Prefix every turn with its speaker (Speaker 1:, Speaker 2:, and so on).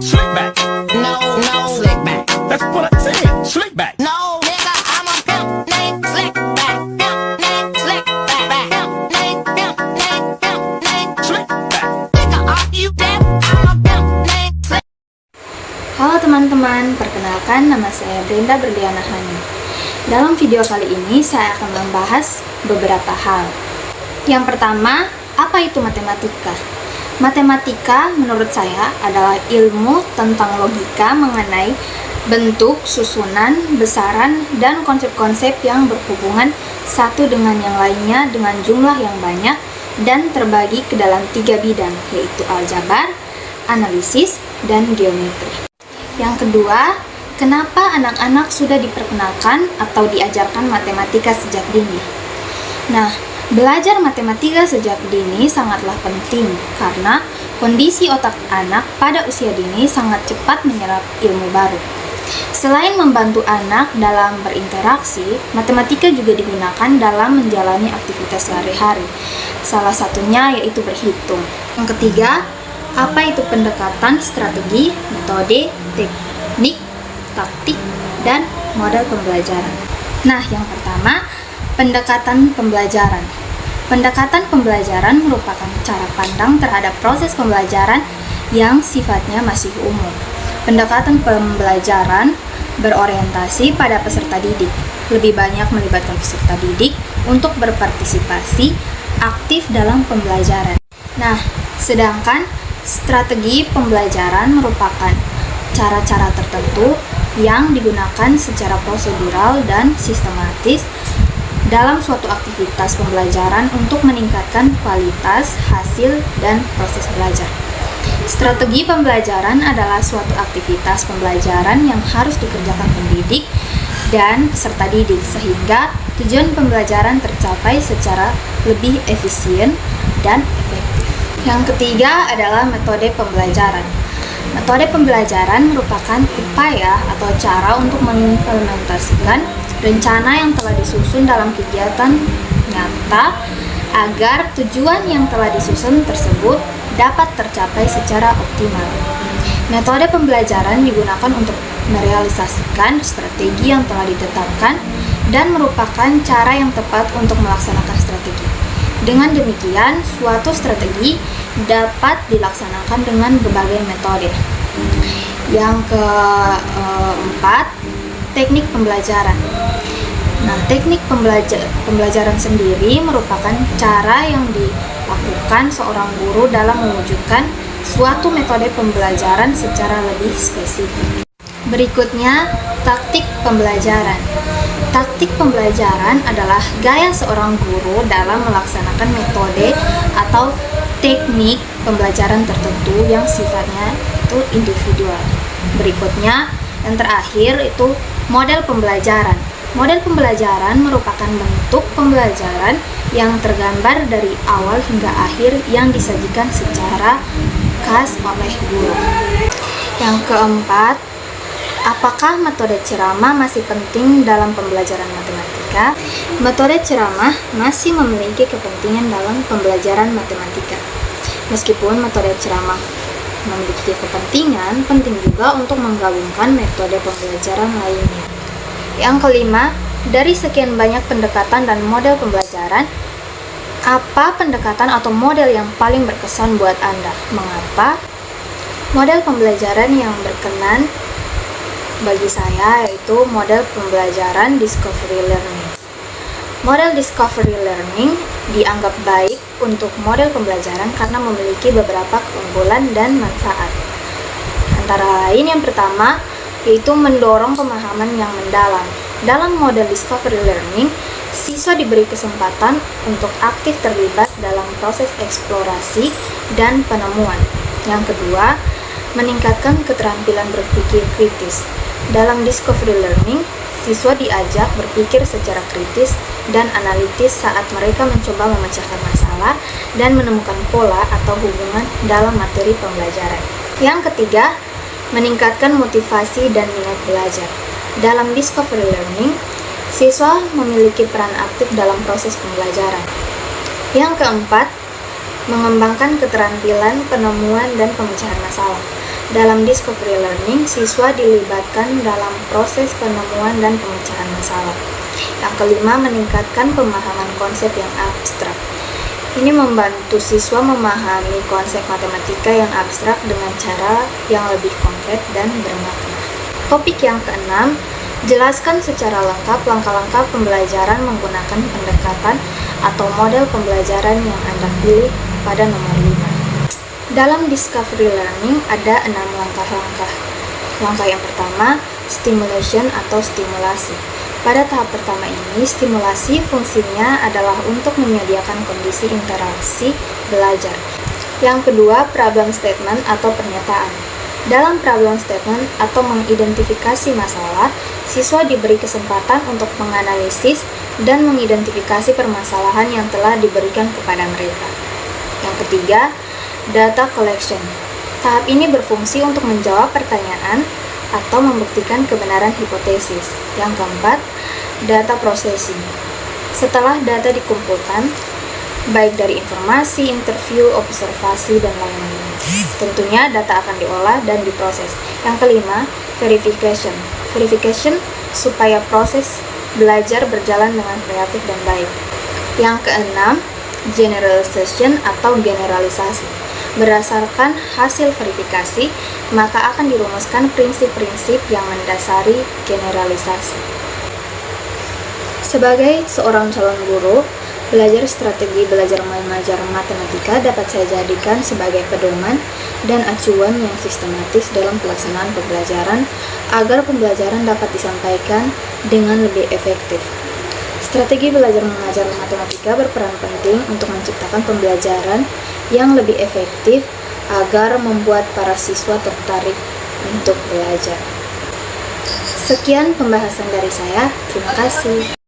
Speaker 1: Slick back.
Speaker 2: No, slick back.
Speaker 1: That's what I said. Slick back.
Speaker 2: No, nigga, I'm a pimp named Slick back. Pimp named Slick back. Pimp named
Speaker 1: Slick back.
Speaker 2: Nigga, are you deaf? I'm a pimp named Slick.
Speaker 3: Halo teman-teman, perkenalkan nama saya Brenda Berliana Hani. Dalam video kali ini saya akan membahas beberapa hal. Yang pertama, apa itu matematika? Matematika menurut saya adalah ilmu tentang logika mengenai bentuk, susunan, besaran, dan konsep-konsep yang berhubungan satu dengan yang lainnya dengan jumlah yang banyak dan terbagi ke dalam 3 bidang, yaitu aljabar, analisis, dan geometri. Yang kedua, kenapa anak-anak sudah diperkenalkan atau diajarkan matematika sejak dini? Nah, belajar matematika sejak dini sangatlah penting karena kondisi otak anak pada usia dini sangat cepat menyerap ilmu baru. Selain membantu anak dalam berinteraksi, matematika juga digunakan dalam menjalani aktivitas sehari-hari. Salah satunya yaitu berhitung. Yang ketiga, apa itu pendekatan, strategi, metode, teknik, taktik, dan model pembelajaran? Nah, yang pertama, pendekatan pembelajaran. Pendekatan pembelajaran merupakan cara pandang terhadap proses pembelajaran yang sifatnya masih umum. Pendekatan pembelajaran berorientasi pada peserta didik, lebih banyak melibatkan peserta didik untuk berpartisipasi aktif dalam pembelajaran. Nah, sedangkan strategi pembelajaran merupakan cara-cara tertentu yang digunakan secara prosedural dan sistematis dalam suatu aktivitas pembelajaran untuk meningkatkan kualitas, hasil, dan proses belajar. Strategi pembelajaran adalah suatu aktivitas pembelajaran yang harus dikerjakan pendidik dan peserta didik sehingga tujuan pembelajaran tercapai secara lebih efisien dan efektif. Yang ketiga adalah metode pembelajaran. Metode pembelajaran merupakan upaya atau cara untuk mengimplementasikan rencana yang telah disusun dalam kegiatan nyata agar tujuan yang telah disusun tersebut dapat tercapai secara optimal. Metode pembelajaran digunakan untuk merealisasikan strategi yang telah ditetapkan dan merupakan cara yang tepat untuk melaksanakan strategi. Dengan demikian, suatu strategi dapat dilaksanakan dengan berbagai metode. Yang keempat, teknik pembelajaran. Nah, teknik pembelajaran sendiri merupakan cara yang dilakukan seorang guru dalam mewujudkan suatu metode pembelajaran secara lebih spesifik. Berikutnya, taktik pembelajaran. Taktik pembelajaran adalah gaya seorang guru dalam melaksanakan metode atau teknik pembelajaran tertentu yang sifatnya itu individual. Berikutnya, yang terakhir itu model pembelajaran. Model pembelajaran merupakan bentuk pembelajaran yang tergambar dari awal hingga akhir yang disajikan secara khas oleh guru. Yang keempat, apakah metode ceramah masih penting dalam pembelajaran matematika? Metode ceramah masih memiliki kepentingan dalam pembelajaran matematika. Meskipun metode ceramah memiliki kepentingan, penting juga untuk menggabungkan metode pembelajaran lainnya. Yang kelima, dari sekian banyak pendekatan dan model pembelajaran, apa pendekatan atau model yang paling berkesan buat Anda? Mengapa? Model pembelajaran yang berkenan bagi saya yaitu model pembelajaran discovery learning. Model discovery learning dianggap baik untuk model pembelajaran karena memiliki beberapa keunggulan dan manfaat. Antara lain yang pertama, yaitu mendorong pemahaman yang mendalam. Dalam model discovery learning, siswa diberi kesempatan untuk aktif terlibat dalam proses eksplorasi dan penemuan. Yang kedua, meningkatkan keterampilan berpikir kritis. Dalam discovery learning, siswa diajak berpikir secara kritis dan analitis saat mereka mencoba memecahkan masalah dan menemukan pola atau hubungan dalam materi pembelajaran. Yang ketiga, meningkatkan motivasi dan minat belajar. Dalam discovery learning, siswa memiliki peran aktif dalam proses pembelajaran. Yang keempat, mengembangkan keterampilan penemuan dan pemecahan masalah. Dalam discovery learning, siswa dilibatkan dalam proses penemuan dan pemecahan masalah. Yang kelima, meningkatkan pemahaman konsep yang abstrak. Ini membantu siswa memahami konsep matematika yang abstrak dengan cara yang lebih konkret dan bermakna. Topik yang keenam, jelaskan secara lengkap langkah-langkah pembelajaran menggunakan pendekatan atau model pembelajaran yang Anda pilih pada nomor 5. Dalam discovery learning ada 6 langkah-langkah. Langkah yang pertama, stimulation atau stimulasi. Pada tahap pertama ini, stimulasi fungsinya adalah untuk menyediakan kondisi interaksi belajar. Yang kedua, problem statement atau pernyataan. Dalam problem statement atau mengidentifikasi masalah, siswa diberi kesempatan untuk menganalisis dan mengidentifikasi permasalahan yang telah diberikan kepada mereka. Yang ketiga, data collection. Tahap ini berfungsi untuk menjawab pertanyaan atau membuktikan kebenaran hipotesis. Yang keempat, data processing. Setelah data dikumpulkan, baik dari informasi, interview, observasi, dan lain-lain, tentunya data akan diolah dan diproses. Yang kelima, verification. Verification supaya proses belajar berjalan dengan kreatif dan baik. Yang keenam, generalization atau generalisasi. Berdasarkan hasil verifikasi, maka akan dirumuskan prinsip-prinsip yang mendasari generalisasi. Sebagai seorang calon guru, belajar strategi belajar mengajar matematika dapat saya jadikan sebagai pedoman dan acuan yang sistematis dalam pelaksanaan pembelajaran agar pembelajaran dapat disampaikan dengan lebih efektif. Strategi belajar mengajar matematika berperan penting untuk menciptakan pembelajaran yang lebih efektif agar membuat para siswa tertarik untuk belajar. Sekian pembahasan dari saya. Terima kasih.